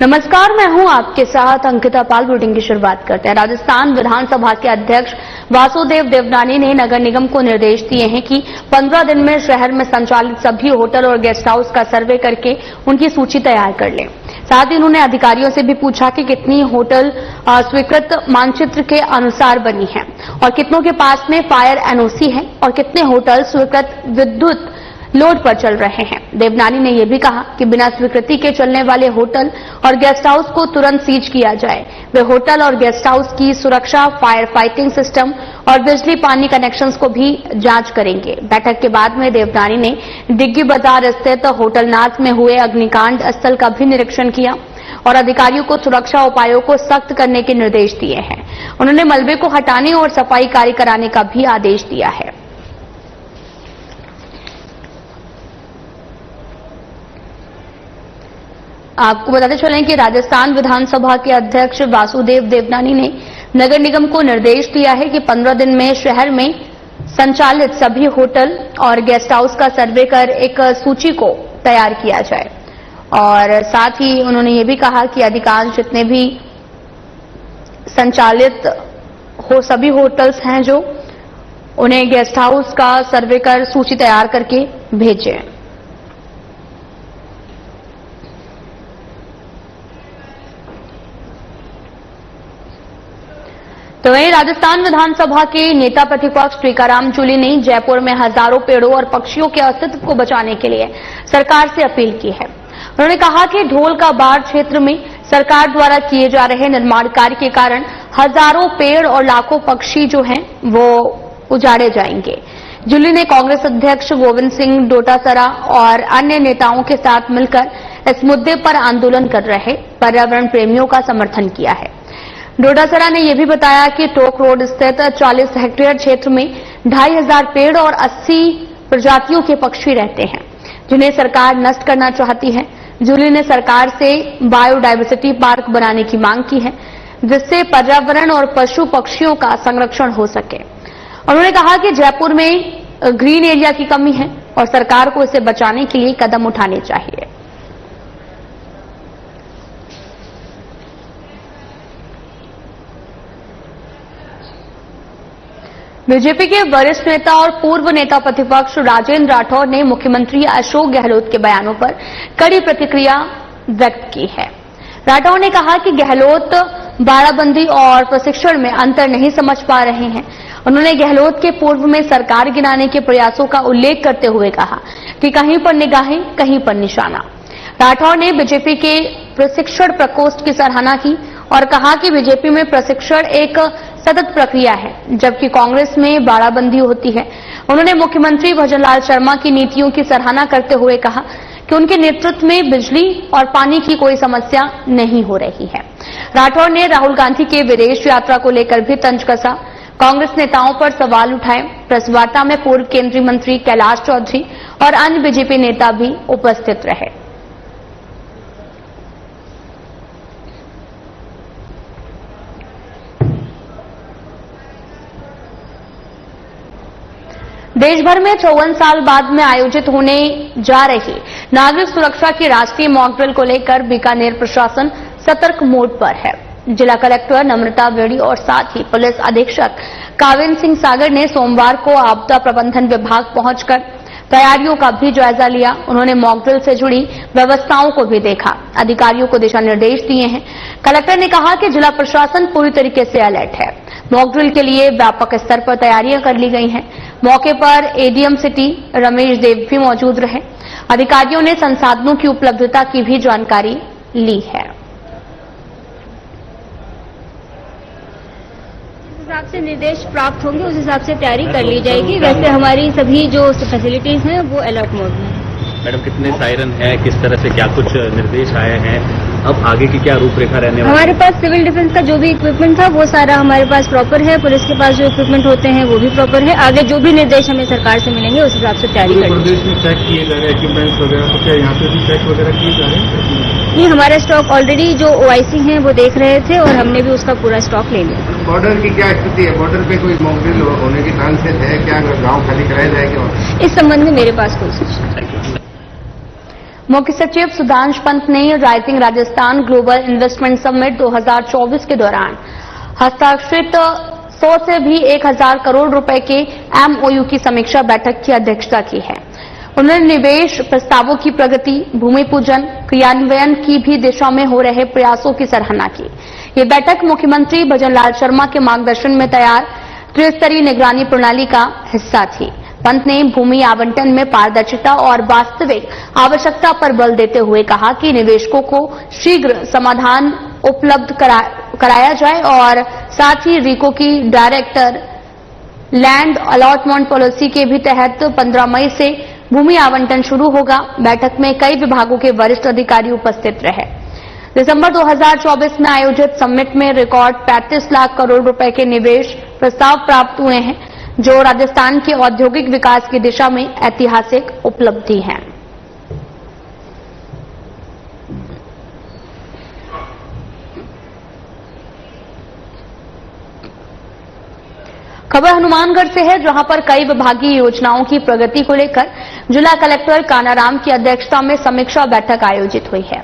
नमस्कार, मैं हूं आपके साथ अंकिता पाल। बुलेटिन की शुरुआत करते हैं। राजस्थान विधानसभा के अध्यक्ष वासुदेव देवनानी ने नगर निगम को निर्देश दिए हैं कि 15 दिन में शहर में संचालित सभी होटल और गेस्ट हाउस का सर्वे करके उनकी सूची तैयार कर लें। साथ ही उन्होंने अधिकारियों से भी पूछा कि कितनी होटल स्वीकृत मानचित्र के अनुसार बनी है और कितनों के पास में फायर एनओसी है और कितने होटल स्वीकृत विद्युत लोड पर चल रहे हैं। देवनानी ने यह भी कहा कि बिना स्वीकृति के चलने वाले होटल और गेस्ट हाउस को तुरंत सीज किया जाए। वे होटल और गेस्ट हाउस की सुरक्षा, फायर फाइटिंग सिस्टम और बिजली पानी कनेक्शंस को भी जांच करेंगे। बैठक के बाद में देवनानी ने डिग्गी बाजार स्थित होटल नाथ में हुए अग्निकांड स्थल का भी निरीक्षण किया और अधिकारियों को सुरक्षा उपायों को सख्त करने के निर्देश दिए हैं। उन्होंने मलबे को हटाने और सफाई कार्य कराने का भी आदेश दिया है। आपको बताते चलें कि राजस्थान विधानसभा के अध्यक्ष वासुदेव देवनानी ने नगर निगम को निर्देश दिया है कि 15 दिन में शहर में संचालित सभी होटल और गेस्ट हाउस का सर्वे कर एक सूची को तैयार किया जाए। और साथ ही उन्होंने ये भी कहा कि अधिकांश जितने भी संचालित सभी होटल्स हैं जो उन्हें गेस्ट हाउस का सर्वे कर सूची तैयार करके भेजें। तो वहीं राजस्थान विधानसभा के नेता प्रतिपक्ष टीकाराम जूली ने जयपुर में हजारों पेड़ों और पक्षियों के अस्तित्व को बचाने के लिए सरकार से अपील की है। उन्होंने कहा कि ढोल का बाढ़ क्षेत्र में सरकार द्वारा किए जा रहे निर्माण कार्य के कारण हजारों पेड़ और लाखों पक्षी जो हैं वो उजाड़े जाएंगे। जूली ने कांग्रेस अध्यक्ष गोविंद सिंह डोटासरा और अन्य नेताओं के साथ मिलकर इस मुद्दे पर आंदोलन कर रहे पर्यावरण प्रेमियों का समर्थन किया है। डोटासरा ने यह भी बताया कि टोक रोड स्थित 40 हेक्टेयर क्षेत्र में 2500 पेड़ और 80 प्रजातियों के पक्षी रहते हैं, जिन्हें सरकार नष्ट करना चाहती है। जूली ने सरकार से बायोडायवर्सिटी पार्क बनाने की मांग की है, जिससे पर्यावरण और पशु पक्षियों का संरक्षण हो सके। उन्होंने कहा कि जयपुर में ग्रीन एरिया की कमी है और सरकार को इसे बचाने के लिए कदम उठाने चाहिए। बीजेपी के वरिष्ठ नेता और पूर्व नेता प्रतिपक्ष राजेंद्र राठौर ने मुख्यमंत्री अशोक गहलोत के बयानों पर कड़ी प्रतिक्रिया व्यक्त की है। राठौर ने कहा कि गहलोत बाड़ाबंदी और प्रशिक्षण में अंतर नहीं समझ पा रहे हैं। उन्होंने गहलोत के पूर्व में सरकार गिराने के प्रयासों का उल्लेख करते हुए कहा कि कहीं पर निगाहें, कहीं पर निशाना। राठौर ने बीजेपी के प्रशिक्षण प्रकोष्ठ की सराहना की और कहा कि बीजेपी में प्रशिक्षण एक सतत प्रक्रिया है, जबकि कांग्रेस में बाड़ाबंदी होती है। उन्होंने मुख्यमंत्री भजनलाल शर्मा की नीतियों की सराहना करते हुए कहा कि उनके नेतृत्व में बिजली और पानी की कोई समस्या नहीं हो रही है। राठौर ने राहुल गांधी के विदेश यात्रा को लेकर भी तंज कसा, कांग्रेस नेताओं पर सवाल उठाए। प्रेस वार्ता में पूर्व केंद्रीय मंत्री कैलाश चौधरी और अन्य बीजेपी नेता भी उपस्थित रहे। देश भर में 54 साल बाद में आयोजित होने जा रही नागरिक सुरक्षा की राष्ट्रीय मॉक ड्रिल को लेकर बीकानेर प्रशासन सतर्क मोड पर है। जिला कलेक्टर नम्रता बेड़ी और साथ ही पुलिस अधीक्षक काविंद सिंह सागर ने सोमवार को आपदा प्रबंधन विभाग पहुंचकर तैयारियों का भी जायजा लिया। उन्होंने मॉक ड्रिल से जुड़ी व्यवस्थाओं को भी देखा, अधिकारियों को दिशा निर्देश दिए हैं। कलेक्टर ने कहा कि जिला प्रशासन पूरी तरीके से अलर्ट है। मॉक ड्रिल के लिए व्यापक स्तर पर तैयारियां कर ली गई हैं। मौके पर एडीएम सिटी रमेश देव भी मौजूद रहे। अधिकारियों ने संसाधनों की उपलब्धता की भी जानकारी ली है। जिस हिसाब से निर्देश प्राप्त होंगे उस हिसाब से तैयारी कर ली जाएगी। वैसे हमारी सभी जो फैसिलिटीज हैं वो अलर्ट मोड में है। मैडम, कितने सायरन है, किस तरह से क्या कुछ निर्देश आए हैं, अब आगे की क्या रूपरेखा रहने वाली है? हमारे पास सिविल डिफेंस का जो भी इक्विपमेंट था वो सारा हमारे पास प्रॉपर है। पुलिस के पास जो इक्विपमेंट होते हैं वो भी प्रॉपर है। आगे जो भी निर्देश हमें सरकार से मिलेंगे उस हिसाब से तैयारी करेंगे। प्रदेश में चेक किए जा रहे हैं इक्विपमेंट्स वगैरह, तो क्या यहाँ पे भी चेक वगैरह किए जा रहे हैं? नहीं, हमारा स्टॉक ऑलरेडी जो OIC हैं वो देख रहे थे और हमने भी उसका पूरा स्टॉक ले लिया। बॉर्डर की क्या स्थिति है? बॉर्डर पे कोई मॉक ड्रिल होने की चांसेस है क्या? गाँव खाली कराया जाएगा? इस संबंध में मेरे पास कोई सूचना नहीं। मुख्य सचिव सुधांश पंत ने rising Rajasthan global investment summit 2024 के दौरान हस्ताक्षरित 100 से भी 1000 करोड़ रुपए के एमओयू की समीक्षा बैठक की अध्यक्षता की है। उन्होंने निवेश प्रस्तावों की प्रगति, भूमि पूजन, क्रियान्वयन की भी दिशा में हो रहे प्रयासों की सराहना की। ये बैठक मुख्यमंत्री भजनलाल शर्मा के मार्गदर्शन में तैयार त्रिस्तरीय निगरानी प्रणाली का हिस्सा थी। पंत ने भूमि आवंटन में पारदर्शिता और वास्तविक आवश्यकता पर बल देते हुए कहा कि निवेशकों को शीघ्र समाधान उपलब्ध कराया जाए और साथ ही रीको की डायरेक्टर लैंड अलॉटमेंट पॉलिसी के भी तहत 15 मई से भूमि आवंटन शुरू होगा। बैठक में कई विभागों के वरिष्ठ अधिकारी उपस्थित रहे। दिसंबर 2024 में आयोजित समिट में रिकॉर्ड 35 लाख करोड़ रुपए के निवेश प्रस्ताव प्राप्त हुए हैं, जो राजस्थान के औद्योगिक विकास की दिशा में ऐतिहासिक उपलब्धि है। खबर हनुमानगढ़ से है, जहां पर कई विभागीय योजनाओं की प्रगति को लेकर जिला कलेक्टर कानाराम की अध्यक्षता में समीक्षा बैठक आयोजित हुई है।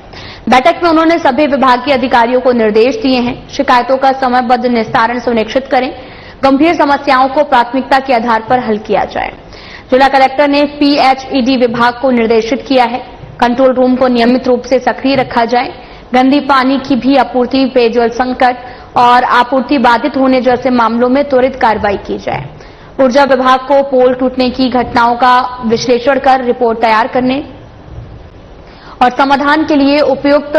बैठक में उन्होंने सभी विभागीय अधिकारियों को निर्देश दिए हैं, शिकायतों का समयबद्ध निस्तारण सुनिश्चित करें, गंभीर समस्याओं को प्राथमिकता के आधार पर हल किया जाए। जिला कलेक्टर ने पीएचईडी विभाग को निर्देशित किया है, कंट्रोल रूम को नियमित रूप से सक्रिय रखा जाए, गंदी पानी की भी आपूर्ति, पेयजल संकट और आपूर्ति बाधित होने जैसे मामलों में त्वरित कार्रवाई की जाए। ऊर्जा विभाग को पोल टूटने की घटनाओं का विश्लेषण कर रिपोर्ट तैयार करने और समाधान के लिए उपयुक्त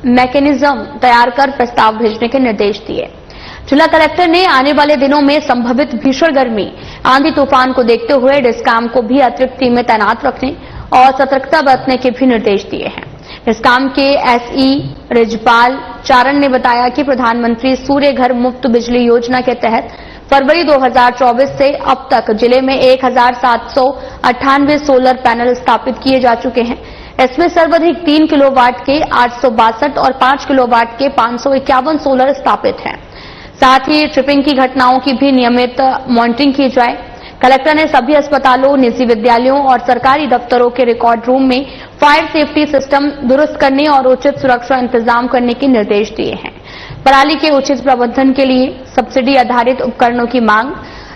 मैकेनिज्म तैयार कर प्रस्ताव भेजने के निर्देश दिए। जिला कलेक्टर ने आने वाले दिनों में संभावित भीषण गर्मी, आंधी तूफान को देखते हुए डिस्काम को भी अतिरिक्त टीमें तैनात रखने और सतर्कता बरतने के भी निर्देश दिए हैं। डिस्काम के एसई रिजपाल चारण ने बताया कि प्रधानमंत्री सूर्य घर मुफ्त बिजली योजना के तहत फरवरी 2024 से अब तक जिले में 1798 सोलर पैनल स्थापित किए जा चुके हैं। इसमें सर्वाधिक 3 किलोवाट के 862 और 5 किलोवाट के 551 सोलर स्थापित हैं। साथ ही ट्रिपिंग की घटनाओं की भी नियमित मॉनिटरिंग की जाए। कलेक्टर ने सभी अस्पतालों, निजी विद्यालयों और सरकारी दफ्तरों के रिकॉर्ड रूम में फायर सेफ्टी सिस्टम दुरुस्त करने और उचित सुरक्षा इंतजाम करने के निर्देश दिए हैं। पराली के उचित प्रबंधन के लिए सब्सिडी आधारित उपकरणों की मांग,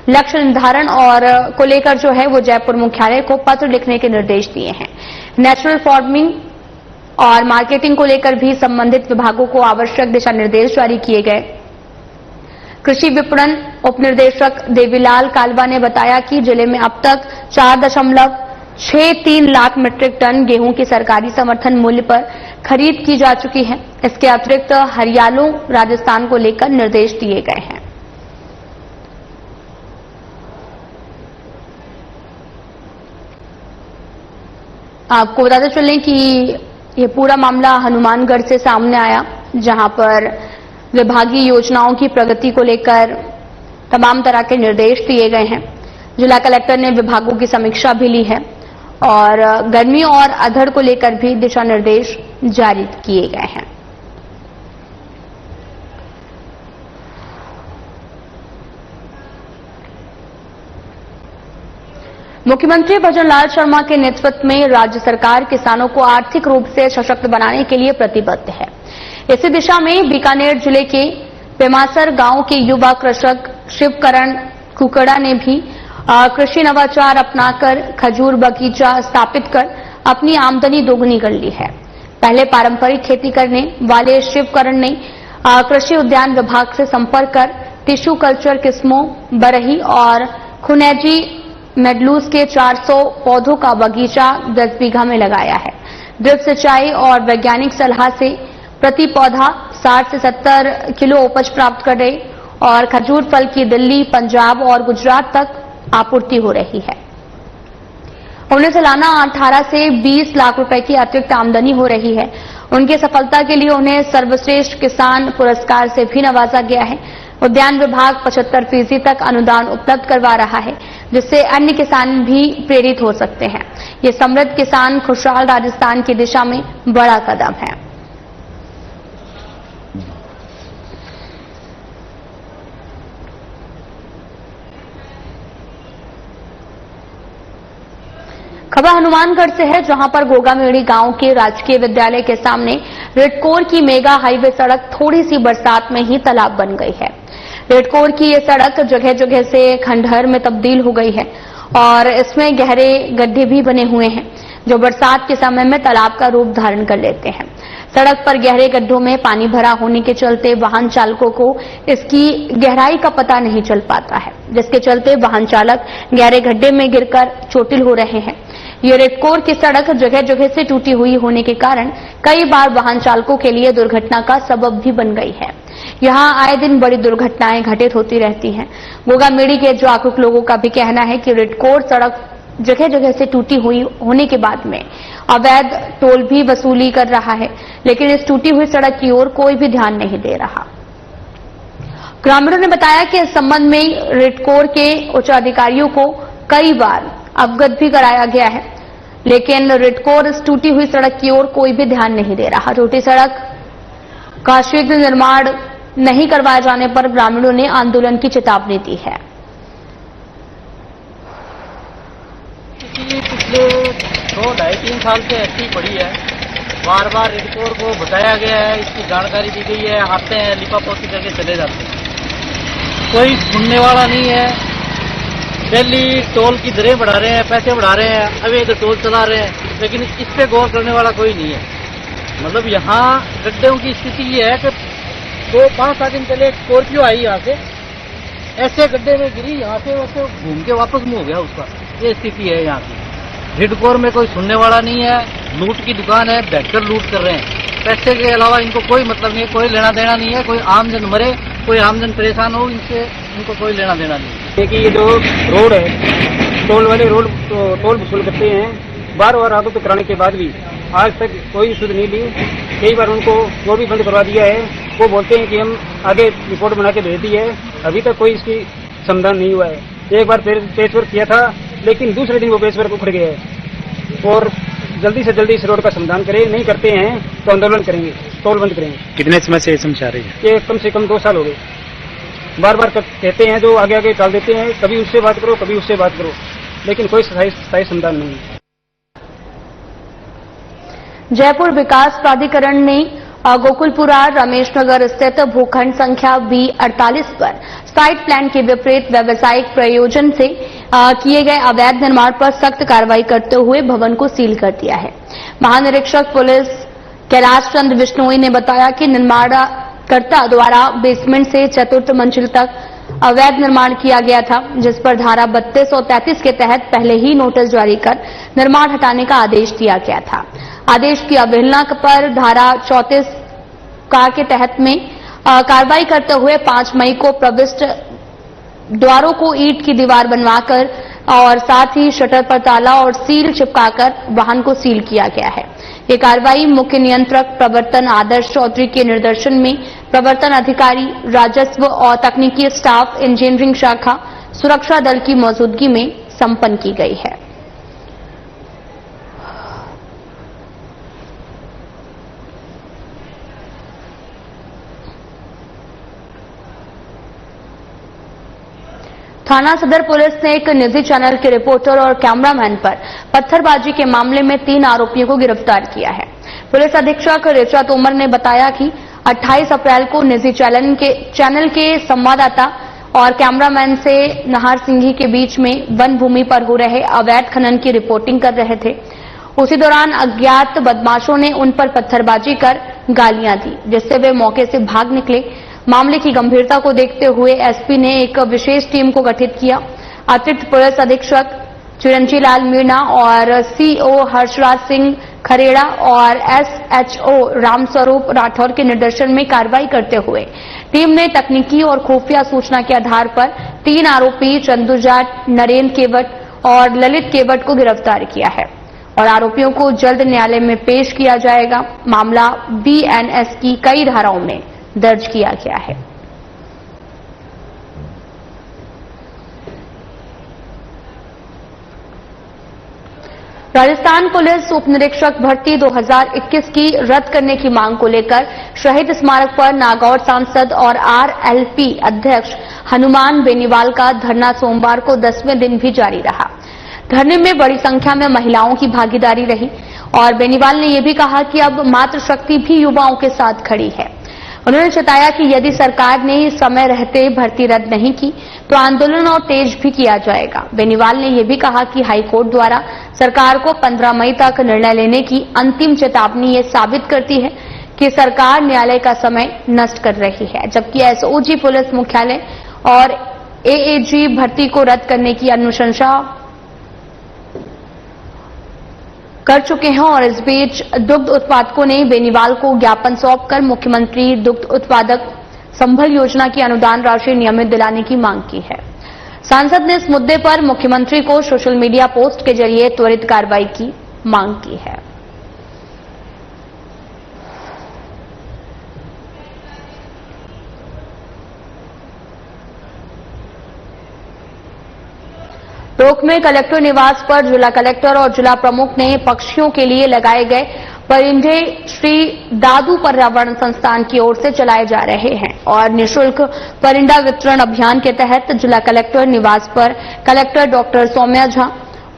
लक्ष्य निर्धारण और को लेकर जो है वो जयपुर मुख्यालय को पत्र लिखने के निर्देश दिए हैं। नेचुरल फार्मिंग और मार्केटिंग को लेकर भी संबंधित विभागों को आवश्यक दिशा निर्देश जारी किए गए। कृषि विपणन उपनिर्देशक देवीलाल कालवा ने बताया कि जिले में अब तक 4.63 लाख मीट्रिक टन गेहूं की सरकारी समर्थन मूल्य पर खरीद की जा चुकी है। इसके अतिरिक्त हरियालों राजस्थान को लेकर निर्देश दिए गए हैं। आपको बताते चलें कि ये पूरा मामला हनुमानगढ़ से सामने आया, जहां पर विभागीय योजनाओं की प्रगति को लेकर तमाम तरह के निर्देश दिए गए हैं। जिला कलेक्टर ने विभागों की समीक्षा भी ली है और गर्मी और अधड़ को लेकर भी दिशा निर्देश जारी किए गए हैं। मुख्यमंत्री भजनलाल शर्मा के नेतृत्व में राज्य सरकार किसानों को आर्थिक रूप से सशक्त बनाने के लिए प्रतिबद्ध है। इसी दिशा में बीकानेर जिले के पेमासर गांव के युवा कृषक शिवकरण कुकड़ा ने भी कृषि नवाचार अपनाकर खजूर बगीचा स्थापित कर अपनी आमदनी दोगुनी कर ली है। पहले पारंपरिक खेती करने वाले शिवकरण ने कृषि उद्यान विभाग से संपर्क कर टिश्यू कल्चर किस्मों बरही और खुनेजी मेडलूस के 400 पौधों का बगीचा 10 बीघा में लगाया है। ड्रिप सिंचाई और वैज्ञानिक सलाह से प्रति पौधा 60 से 70 किलो उपज प्राप्त कर रहे और खजूर फल की दिल्ली, पंजाब और गुजरात तक आपूर्ति हो रही है। उन्हें सालाना 18 से 20 लाख रुपए की अतिरिक्त आमदनी हो रही है। उनकी सफलता के लिए उन्हें सर्वश्रेष्ठ किसान पुरस्कार से भी नवाजा गया है। उद्यान विभाग 75% तक अनुदान उपलब्ध करवा रहा है, जिससे अन्य किसान भी प्रेरित हो सकते हैं। ये समृद्ध किसान खुशहाल राजस्थान की दिशा में बड़ा कदम है। खबर हनुमानगढ़ से है, जहां पर गोगामेड़ी गांव के राजकीय विद्यालय के सामने रेडकोर की मेगा हाईवे सड़क थोड़ी सी बरसात में ही तालाब बन गई है। रेडकोर की ये सड़क जगह जगह से खंडहर में तब्दील हो गई है और इसमें गहरे गड्ढे भी बने हुए हैं, जो बरसात के समय में तालाब का रूप धारण कर लेते हैं। सड़क पर गहरे गड्ढों में पानी भरा होने के चलते वाहन चालकों को इसकी गहराई का पता नहीं चल पाता है, जिसके चलते वाहन चालक गहरे गड्ढे में गिरकर चोटिल हो रहे हैं। ये रेडकोर की सड़क जगह जगह से टूटी हुई होने के कारण कई बार वाहन चालकों के लिए दुर्घटना का सबब भी बन गई है। यहां आए दिन बड़ी दुर्घटनाएं घटित होती रहती हैं। गोगामेड़ी के जागरूक लोगों का भी कहना है कि रेडकोर सड़क जगह जगह से टूटी हुई होने के बाद में अवैध टोल भी वसूली कर रहा है, लेकिन इस टूटी हुई सड़क की ओर कोई भी ध्यान नहीं दे रहा। ग्रामीणों ने बताया कि इस संबंध में रेडकोर के उच्च अधिकारियों को कई बार अवगत भी कराया गया है, लेकिन रेडकोर इस टूटी हुई सड़क की ओर कोई भी ध्यान नहीं दे रहा। टूटी सड़क का शीघ्र निर्माण नहीं करवाए जाने पर ग्रामीणों ने आंदोलन की चेतावनी दी है। पिछले 2-2.5-3 साल से ऐसी पड़ी है, बार बार रेडकोर को बताया गया है, इसकी जानकारी दी गई है, आते हैं लिपापोती करके चले जाते हैं, कोई सुनने वाला नहीं है। डेली टोल की दरें बढ़ा रहे हैं, पैसे बढ़ा रहे हैं, अवैध टोल चला रहे हैं, लेकिन इस पे गौर करने वाला कोई नहीं है। मतलब यहाँ गड्ढों की स्थिति ये है कि 5-7 दिन पहले एक स्कॉर्पियो आई यहाँ से, ऐसे गड्ढे में गिरी, यहाँ से वैसे घूम के वापस मुंह हो गया उसका। ये स्थिति है यहाँ की। रेडकोर में कोई सुनने वाला नहीं है, लूट की दुकान है, बैठकर लूट कर रहे हैं। पैसे के अलावा इनको कोई मतलब नहीं है, कोई लेना देना नहीं है। कोई आमजन मरे, कोई आमजन परेशान हो, इनसे इनको कोई लेना देना नहीं है। देखिए ये जो रोड है, टोल वाले रोड तो टोल वसूल करते हैं, बार बार आरोप कराने के बाद भी आज तक कोई सुध नहीं ली। कई बार उनको वो भी बंद करवा दिया है। वो बोलते हैं कि हम आगे रिपोर्ट बना के भेज दी है, अभी तक कोई इसकी समाधान नहीं हुआ है। एक बार पेच वर्क किया था, लेकिन दूसरे दिन वो पेच वर्क उखड़ गया है। और जल्दी से जल्दी इस रोड का समाधान करें, नहीं करते हैं तो आंदोलन करेंगे, टोल बंद करेंगे। कितने समय से ये समझा रही है? ये कम से कम 2 साल हो गए। बार बार कहते हैं, जो आगे आगे टाल देते हैं, कभी उससे बात करो, कभी उससे बात करो, लेकिन कोई स्थायी समाधान नहीं है। जयपुर विकास प्राधिकरण ने गोकुलपुरा रमेशनगर स्थित भूखंड संख्या B48 पर साइट प्लान के विपरीत व्यावसायिक प्रयोजन से किए गए अवैध निर्माण पर सख्त कार्रवाई करते हुए भवन को सील कर दिया है। महानिरीक्षक पुलिस कैलाश चंद्र बिश्नोई ने बताया कि निर्माणकर्ता द्वारा बेसमेंट से 4th मंजिल तक अवैध निर्माण किया गया था, जिस पर धारा 32 और 33 के तहत पहले ही नोटिस जारी कर निर्माण हटाने का आदेश दिया गया था। आदेश की अवहेलना पर धारा 34 के तहत में कार्रवाई करते हुए 5 मई को प्रविष्ट द्वारों को ईंट की दीवार बनवाकर और साथ ही शटर पर ताला और सील चिपकाकर वाहन को सील किया गया है। ये कार्रवाई मुख्य नियंत्रक प्रवर्तन आदर्श चौधरी के निर्देशन में प्रवर्तन अधिकारी, राजस्व और तकनीकी स्टाफ, इंजीनियरिंग शाखा, सुरक्षा दल की मौजूदगी में संपन्न की गई है। थाना सदर पुलिस ने एक निजी चैनल के रिपोर्टर और कैमरामैन पर पत्थरबाजी के मामले में 3 आरोपियों को गिरफ्तार किया है। पुलिस अधीक्षक ऋचा तोमर ने बताया कि 28 अप्रैल को निजी चैनल के संवाददाता और कैमरामैन से नहार सिंघी के बीच में वन भूमि पर हो रहे अवैध खनन की रिपोर्टिंग कर रहे थे। उसी दौरान अज्ञात बदमाशों ने उन पर पत्थरबाजी कर गालियां दी, जिससे वे मौके से भाग निकले। मामले की गंभीरता को देखते हुए एसपी ने एक विशेष टीम को गठित किया। अतिरिक्त पुलिस अधीक्षक चिरंजी लाल मीणा और सीओ हर्षराज सिंह खरेड़ा और एसएचओ रामस्वरूप राठौर के निर्देशन में कार्रवाई करते हुए टीम ने तकनीकी और खुफिया सूचना के आधार पर 3 आरोपी चंदू जाट, नरेंद्र केवट और ललित केवट को गिरफ्तार किया है और आरोपियों को जल्द न्यायालय में पेश किया जाएगा। मामला बीएनएस की कई धाराओं में दर्ज किया गया है। राजस्थान पुलिस उप निरीक्षक भर्ती 2021 की रद्द करने की मांग को लेकर शहीद स्मारक पर नागौर सांसद और आरएलपी अध्यक्ष हनुमान बेनीवाल का धरना सोमवार को 10वें दिन भी जारी रहा। धरने में बड़ी संख्या में महिलाओं की भागीदारी रही और बेनीवाल ने यह भी कहा कि अब मातृशक्ति भी युवाओं के साथ खड़ी है। उन्होंने बताया कि यदि सरकार ने समय रहते भर्ती रद्द नहीं की तो आंदोलन और तेज भी किया जाएगा। बेनीवाल ने यह भी कहा कि हाईकोर्ट द्वारा सरकार को 15 मई तक निर्णय लेने की अंतिम चेतावनी ये साबित करती है कि सरकार न्यायालय का समय नष्ट कर रही है, जबकि एसओजी पुलिस मुख्यालय और एएजी भर्ती को रद्द करने की अनुशंसा कर चुके हैं। और इस बीच दुग्ध उत्पादकों ने बेनीवाल को ज्ञापन सौंपकर मुख्यमंत्री दुग्ध उत्पादक संबल योजना की अनुदान राशि नियमित दिलाने की मांग की है। सांसद ने इस मुद्दे पर मुख्यमंत्री को सोशल मीडिया पोस्ट के जरिए त्वरित कार्रवाई की मांग की है। टोंक में कलेक्टर निवास पर जिला कलेक्टर और जिला प्रमुख ने पक्षियों के लिए लगाए गए परिंदे श्री दादू पर्यावरण संस्थान की ओर से चलाए जा रहे हैं और निःशुल्क परिंदा वितरण अभियान के तहत जिला कलेक्टर निवास पर कलेक्टर डॉक्टर सौम्या झा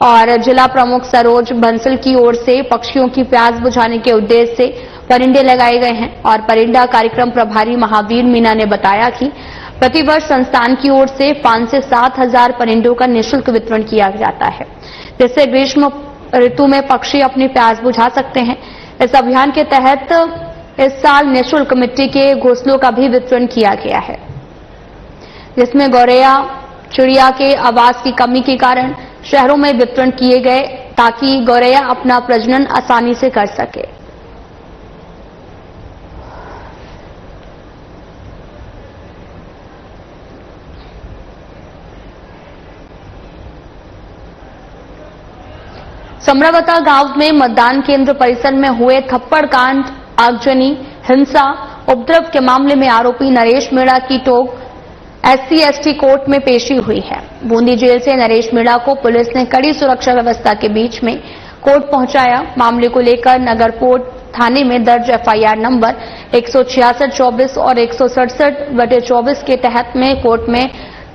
और जिला प्रमुख सरोज बंसल की ओर से पक्षियों की प्यास बुझाने के उद्देश्य से परिंदे लगाए गए हैं। और परिंदा कार्यक्रम प्रभारी महावीर मीना ने बताया कि प्रतिवर्ष संस्थान की ओर से 5 से 7 हजार परिंदों का निःशुल्क वितरण किया जाता है, जिससे ग्रीष्म ऋतु में पक्षी अपनी प्यास बुझा सकते हैं। इस अभियान के तहत इस साल निःशुल्क मिट्टी के घोंसलों का भी वितरण किया गया है, जिसमें गौरैया चिड़िया के आवास की कमी के कारण शहरों में वितरण किए गए ताकि गौरैया अपना प्रजनन आसानी से कर सके। समरावता गांव में मतदान केंद्र परिसर में हुए थप्पड़ कांड, आगजनी, हिंसा, उपद्रव के मामले में आरोपी नरेश मीणा की टोंक SC/ST कोर्ट में पेशी हुई है। बूंदी जेल से नरेश मीणा को पुलिस ने कड़ी सुरक्षा व्यवस्था के बीच में कोर्ट पहुंचाया। मामले को लेकर नगरकोट थाने में दर्ज FIR नंबर 166/24 और 167/24 के तहत में कोर्ट में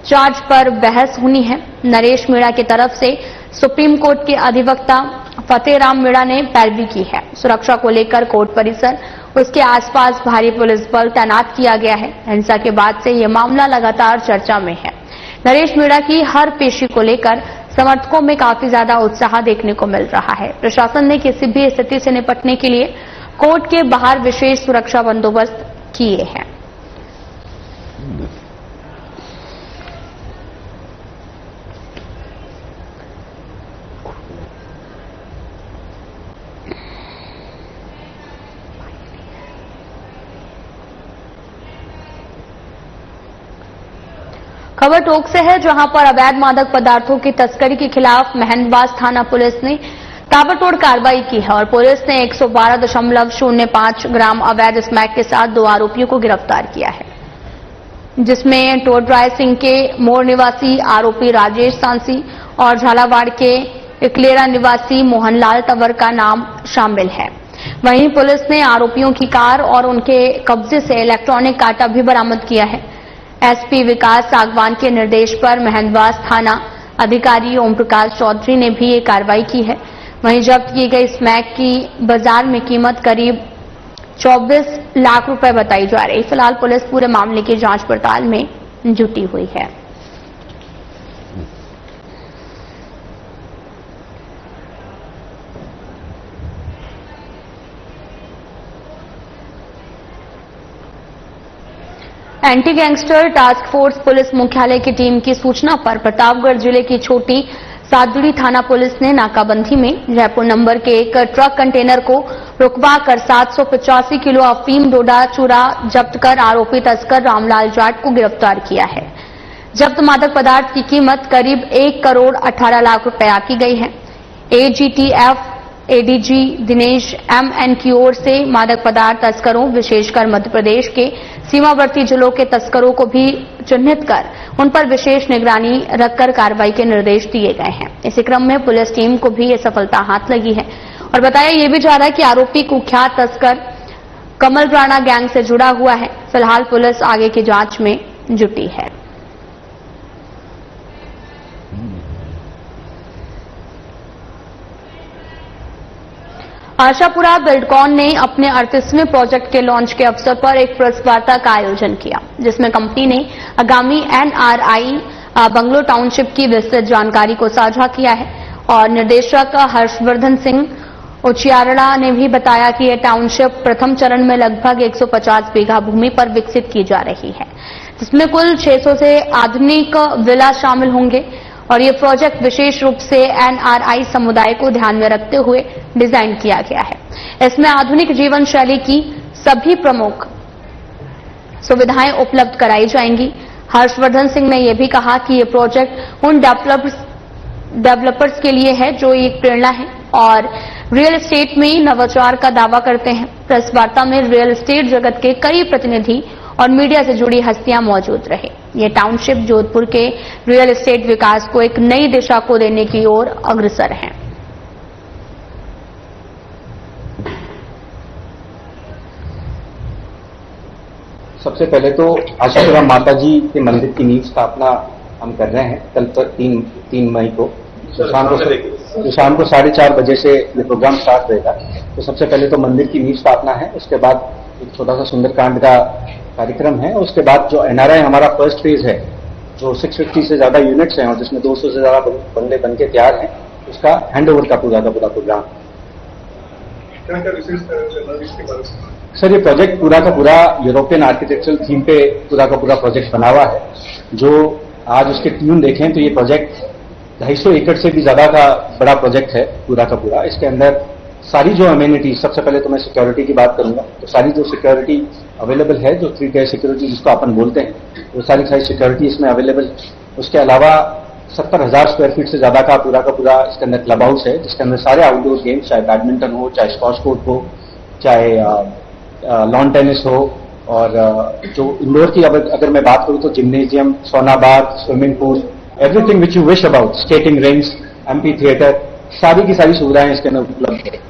चार्ज पर बहस होनी है। नरेश मीणा की तरफ से सुप्रीम कोर्ट के अधिवक्ता फतेहराम मीणा ने पैरवी की है। सुरक्षा को लेकर कोर्ट परिसर उसके आसपास भारी पुलिस बल तैनात किया गया है। हिंसा के बाद से यह मामला लगातार चर्चा में है। नरेश मीणा की हर पेशी को लेकर समर्थकों में काफी ज्यादा उत्साह देखने को मिल रहा है। प्रशासन ने किसी भी स्थिति से निपटने के लिए कोर्ट के बाहर विशेष सुरक्षा बंदोबस्त किए हैं। खबर टोंक से है, जहां पर अवैध मादक पदार्थों की तस्करी के खिलाफ महंदवास थाना पुलिस ने ताबड़तोड़ कार्रवाई की है और पुलिस ने 112.05 ग्राम अवैध स्मैक के साथ 2 आरोपियों को गिरफ्तार किया है, जिसमें टोडराय सिंह के मोर निवासी आरोपी राजेश सांसी और झालावाड़ के इकलेरा निवासी मोहनलाल तंवर का नाम शामिल है। वहीं पुलिस ने आरोपियों की कार और उनके कब्जे से इलेक्ट्रॉनिक कांटा भी बरामद किया है। SP विकास सागवान के निर्देश पर महंदवास थाना अधिकारी ओम प्रकाश चौधरी ने भी ये कार्रवाई की है। वहीं जब्त की गई स्मैक की बाजार में कीमत करीब 24 लाख रुपए बताई जा रही। फिलहाल पुलिस पूरे मामले की जांच पड़ताल में जुटी हुई है। Anti gangster task force police मुख्यालय की टीम की सूचना पर प्रतापगढ़ जिले की छोटी सादुड़ी थाना पुलिस ने नाकाबंदी में जयपुर नंबर के एक ट्रक कंटेनर को रुकवाकर 785 किलो अफीम डोडा चूरा जब्त कर आरोपी तस्कर रामलाल जाट को गिरफ्तार किया है। जब्त मादक पदार्थ की कीमत करीब 1 करोड़ 18 लाख रुपए आकी गई है। AGTF ADG दिनेश MN की ओर से मादक पदार्थ तस्करों, विशेषकर मध्य प्रदेश के सीमावर्ती जिलों के तस्करों को भी चिन्हित कर उन पर विशेष निगरानी रखकर कार्रवाई के निर्देश दिए गए हैं। इसी क्रम में पुलिस टीम को भी ये सफलता हाथ लगी है और बताया ये भी जा रहा है कि आरोपी कुख्यात तस्कर कमल राणा गैंग से जुड़ा हुआ है। फिलहाल पुलिस आगे की जांच में जुटी है। आशापुरा बिल्डकॉन ने अपने 38वें प्रोजेक्ट के लॉन्च के अवसर पर एक प्रेस वार्ता का आयोजन किया, जिसमें कंपनी ने आगामी एनआरआई बंगलो टाउनशिप की विस्तृत जानकारी को साझा किया है। और निदेशक हर्षवर्धन सिंह उचियारड़ा ने भी बताया कि यह टाउनशिप प्रथम चरण में लगभग 150 बीघा भूमि पर विकसित की जा रही है, जिसमें कुल 600 से आधुनिक विला शामिल होंगे। और ये प्रोजेक्ट विशेष रूप से एनआरआई समुदाय को ध्यान में रखते हुए डिजाइन किया गया है। इसमें आधुनिक जीवन शैली की सभी प्रमुख सुविधाएं उपलब्ध कराई जाएंगी। हर्षवर्धन सिंह ने यह भी कहा कि ये प्रोजेक्ट उन डेवलपर्स के लिए है जो एक प्रेरणा है और रियल एस्टेट में नवाचार का दावा करते हैं। प्रेस वार्ता में रियल एस्टेट जगत के कई प्रतिनिधि और मीडिया से जुड़ी हस्तियां मौजूद रहे। ये टाउनशिप जोधपुर के रियल एस्टेट विकास को एक नई दिशा को देने की ओर अग्रसर है। सबसे पहले तो आशापुरा माता जी के मंदिर की नींव स्थापना हम कर रहे हैं कल पर 3 मई को शाम को 4:30 बजे से ये प्रोग्राम स्टार्ट रहेगा। तो सबसे पहले तो मंदिर की नींव स्थापना है, उसके बाद एक छोटा सा सुंदरकांड का कार्यक्रम है, उसके बाद जो एनआरआई हमारा फर्स्ट फेज है जो 650 से ज्यादा यूनिट्स हैं और जिसमें 200 से ज्यादा बंगले बन के तैयार हैं, उसका हैंडओवर का पूरा प्रोग्राम। सर ये प्रोजेक्ट पूरा का पूरा यूरोपियन आर्किटेक्चरल थीम पे पूरा का पूरा प्रोजेक्ट बना हुआ है। जो आज उसके ट्यून देखें तो ये प्रोजेक्ट 250 एकड़ से भी ज्यादा का बड़ा प्रोजेक्ट है पूरा का पूरा। इसके अंदर सारी जो अमेनिटी, सबसे पहले तो मैं सिक्योरिटी की बात करूंगा, तो सारी जो सिक्योरिटी अवेलेबल है, जो 3 टायर सिक्योरिटी जिसको अपन बोलते हैं, वो सारी सिक्योरिटी इसमें अवेलेबल। उसके अलावा 70,000 स्क्वायर फीट से ज्यादा का पूरा इसके अंदर क्लब हाउस है, जिसके अंदर सारे आउटडोर गेम्स, चाहे बैडमिंटन हो, चाहे स्क्वॉश कोर्ट हो, चाहे लॉन टेनिस हो, और जो इंडोर की अगर मैं बात करूं तो gymnasium, sauna bar, swimming pool, everything which you wish about, skating rings, amphitheatre, सारी की सारी सुविधाएं इसके अंदर उपलब्ध है।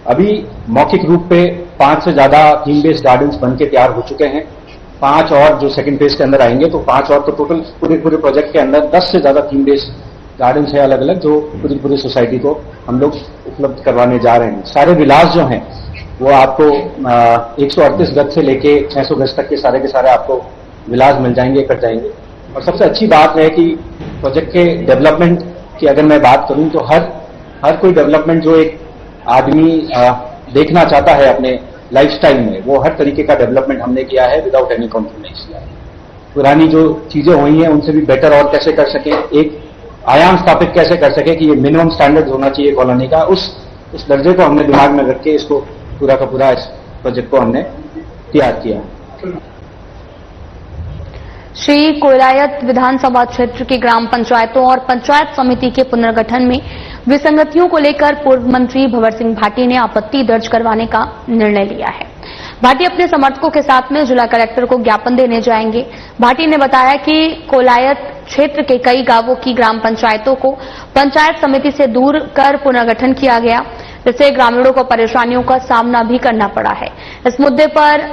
अभी मौखिक रूप पे 5 से ज्यादा थीम बेस्ड गार्डन्स बन के तैयार हो चुके हैं। 5 और जो सेकंड फेज के अंदर आएंगे, तो 5 और तो टोटल पूरे प्रोजेक्ट के अंदर 10 से ज्यादा थीम बेस्ड गार्डन्स है अलग अलग, जो पूरी सोसाइटी को हम लोग उपलब्ध करवाने जा रहे हैं। सारे विलास जो हैं वो आपको 138 गज से लेके 600 गज तक के सारे आपको विलास मिल जाएंगे, कट जाएंगे। और सबसे अच्छी बात है कि प्रोजेक्ट के डेवलपमेंट की अगर मैं बात करूं तो हर कोई डेवलपमेंट जो एक आदमी देखना चाहता है अपने लाइफस्टाइल में, वो हर तरीके का डेवलपमेंट हमने किया है विदाउट एनी कॉम्प्रोमाइज। पुरानी जो चीजें हुई हैं उनसे भी बेटर और कैसे कर सके, एक आयाम स्थापित कैसे कर सके कि ये मिनिमम स्टैंडर्ड होना चाहिए कॉलोनी का, उस दर्जे को हमने दिमाग में रख के इसको पूरा का पूरा इस प्रोजेक्ट को हमने तैयार किया। श्री कोयलायत विधानसभा क्षेत्र की ग्राम पंचायतों और पंचायत समिति के पुनर्गठन में विसंगतियों को लेकर पूर्व मंत्री भंवर सिंह भाटी ने आपत्ति दर्ज करवाने का निर्णय लिया है। भाटी अपने समर्थकों के साथ में जिला कलेक्टर को ज्ञापन देने जाएंगे। भाटी ने बताया कि कोयलायत क्षेत्र के कई गांवों की ग्राम पंचायतों को पंचायत समिति से दूर कर पुनर्गठन किया गया, जिससे ग्रामीणों को परेशानियों का सामना भी करना पड़ा है। इस मुद्दे पर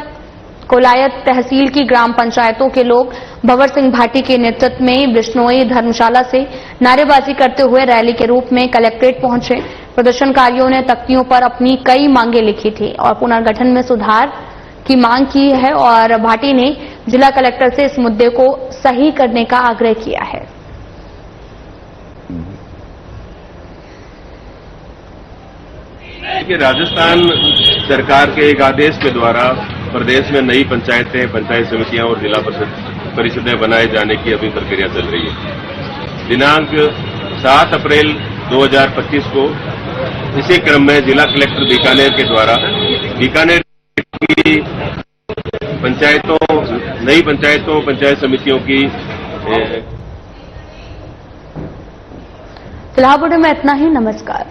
कोलायत तहसील की ग्राम पंचायतों के लोग भंवर सिंह भाटी के नेतृत्व में बिश्नोई धर्मशाला से नारेबाजी करते हुए रैली के रूप में कलेक्ट्रेट पहुंचे। प्रदर्शनकारियों ने तख्तियों पर अपनी कई मांगे लिखी थी और पुनर्गठन में सुधार की मांग की है और भाटी ने जिला कलेक्टर से इस मुद्दे को सही करने का आग्रह किया है। राजस्थान सरकार के एक आदेश के द्वारा प्रदेश में नई पंचायतें, पंचायत समितियां और जिला परिषदें बनाए जाने की अभी प्रक्रिया चल रही है। दिनांक 7 अप्रैल 2025 को इसी क्रम में जिला कलेक्टर बीकानेर के द्वारा बीकानेर की पंचायतों, नई पंचायतों, पंचायत समितियों की फिलहाल बुलेटिन में इतना ही। नमस्कार।